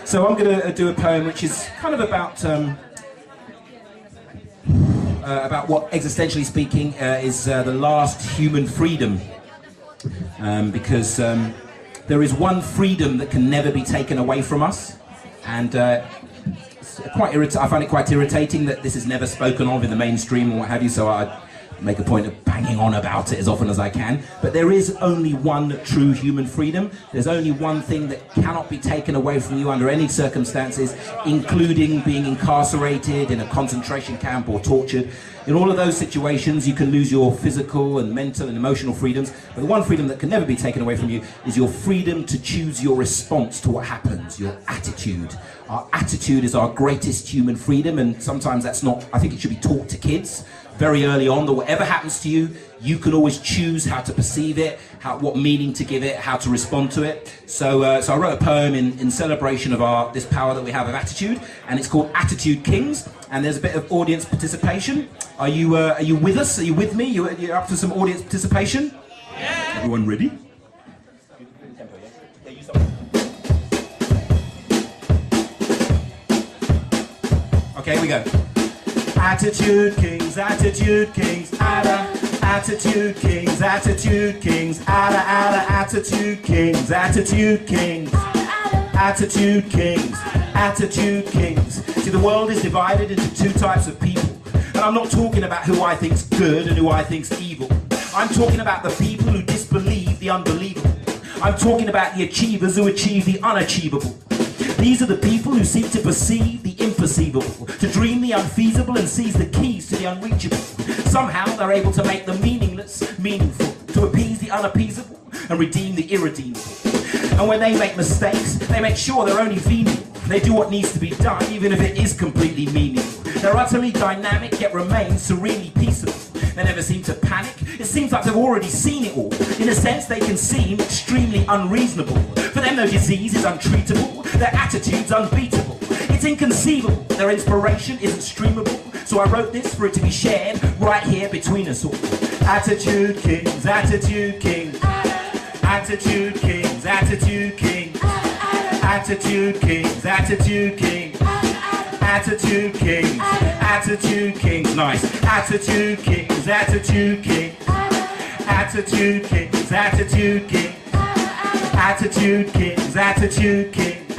So I'm going to do a poem which is kind of about what, existentially speaking, is the last human freedom. Because there is one freedom that can never be taken away from us, and I find it quite irritating that this is never spoken of in the mainstream and what have you, so I make a point of banging on about it as often as I can. But there is only one true human freedom. There's only one thing that cannot be taken away from you under any circumstances, including being incarcerated in a concentration camp or tortured. In all of those situations, you can lose your physical and mental and emotional freedoms, but the one freedom that can never be taken away from you is your freedom to choose your response to what happens, your attitude. Our attitude is our greatest human freedom, and sometimes that's not, I think it should be taught to kids very early on, that whatever happens to you, you can always choose how to perceive it, what meaning to give it, how to respond to it. So I wrote a poem in celebration of this power that we have of attitude, and it's called Attitude Kings, and there's a bit of audience participation. Are you with us? Are you with me? You're up to some audience participation? Yeah. Everyone ready? Okay, here we go. Attitude Kings, Attitude Kings, Attitude Kings, Attitude Kings, Attitude Kings, Attitude Kings, Attitude Kings, Attitude Kings. See, the world is divided into two types of people, and I'm not talking about who I think's good and who I think's evil. I'm talking about the people who disbelieve the unbelievable. I'm talking about the achievers who achieve the unachievable. These are the people who seek to perceive the imperceivable, to dream the unfeasible and seize the keys to the unreachable. Somehow they're able to make the meaningless meaningful, to appease the unappeasable and redeem the irredeemable. And when they make mistakes, they make sure they're only venial. They do what needs to be done, even if it is completely meaningless. They're utterly dynamic, yet remain serenely peaceable. They never seem to panic. It seems like they've already seen it all. In a sense, they can seem extremely unreasonable. For them, no disease is untreatable. Their attitude's unbeatable. It's inconceivable. Their inspiration isn't streamable. So I wrote this for it to be shared right here between us all. Attitude Kings, Attitude Kings, Attitude Kings, Attitude Kings, Attitude Kings, Attitude Kings, Attitude Kings, Attitude Kings, nice. Attitude Kings, Attitude Kings, Attitude Kings, Attitude Kings, Attitude Kings, Attitude Kings,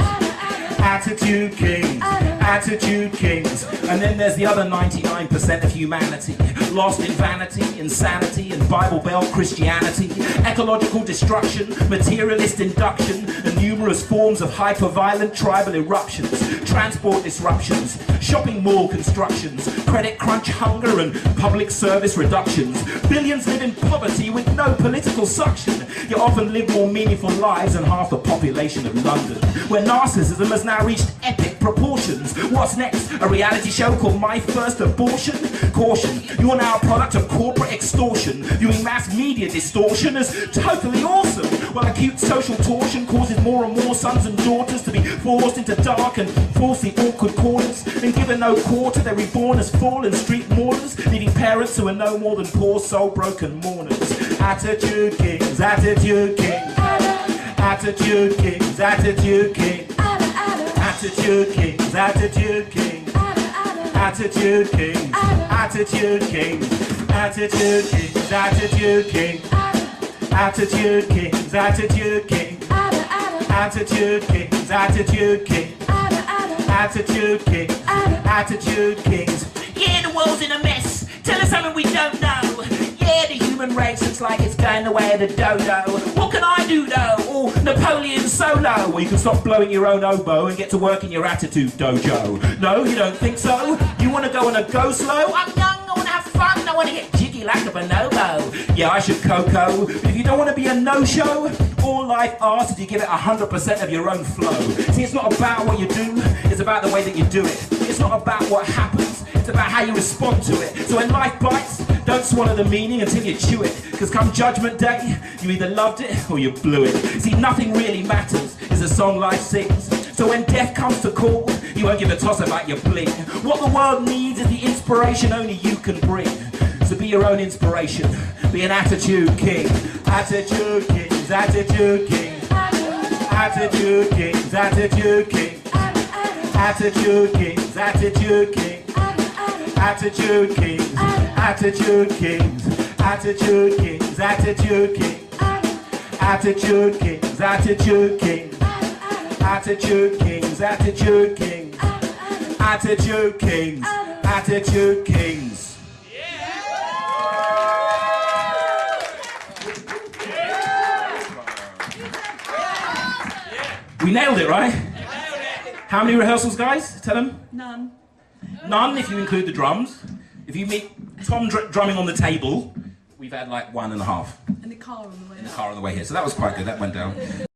Attitude Kings, Attitude Kings. And then there's the other 99% of humanity, lost in vanity, insanity, and Bible Belt Christianity, ecological destruction, materialist induction, and numerous forms of hyper-violent tribal eruptions, transport disruptions, shopping mall constructions, credit crunch hunger, and public service reductions. Billions live in poverty with no political suction, yet often live more meaningful lives than half the population of London, where narcissism has now reached epic proportions. What's next? A reality show called My First Abortion? Caution, you are now a product of corporate extortion, viewing mass media distortion as totally awesome, while acute social torsion causes more and more sons and daughters to be forced into dark and falsely awkward corners, and given no quarter, they're reborn as fallen street mourners, leaving parents who are no more than poor soul-broken mourners. Attitude Kings, Attitude Kings, Attitude Kings, Attitude Kings, Attitude Kings, Attitude Kings, Attitude Kings, Attitude Kings, Attitude Kings, Attitude Kings, Attitude Kings, Attitude Kings, Attitude Kings, Attitude Kings, Attitude Kings, Attitude Kings. Yeah, the world's in a mess. Tell us something we don't know. Yeah, the human race looks like it's going the way of the dodo. What can I do though? Or Napoleon Solo? Well, you can stop blowing your own oboe and get to work in your attitude dojo. No, you don't think so? You want to go on a go slow? I'm young, I want to have fun, I want to get jiggy like a bonobo. Yeah, I should cocoa, but if you don't want to be a no-show, all life asks is you give it 100% of your own flow. See, it's not about what you do, it's about the way that you do it. It's not about what happens, it's about how you respond to it. So when life bites, don't swallow the meaning until you chew it, because come judgment day, you either loved it or you blew it. See, nothing really matters is the song life sings. So when death comes to call, you won't give a toss about your bling. What the world needs is the inspiration only you can bring. So be your own inspiration, be an attitude king. Attitude kings, attitude kings, attitude kings, attitude kings, Attitude Kings, Attitude Kings, Attitude Kings, Attitude Kings, Attitude Kings, Attitude Kings, Attitude Kings, Attitude Kings, Attitude Kings, Attitude Kings, Attitude Kings, Attitude Kings. We nailed it, right? How many rehearsals, guys? Tell them. None. None if you include the drums. If you meet Tom drumming on the table, we've had like 1.5. In the car on the way. In the car on the way here. So that was quite good. That went down.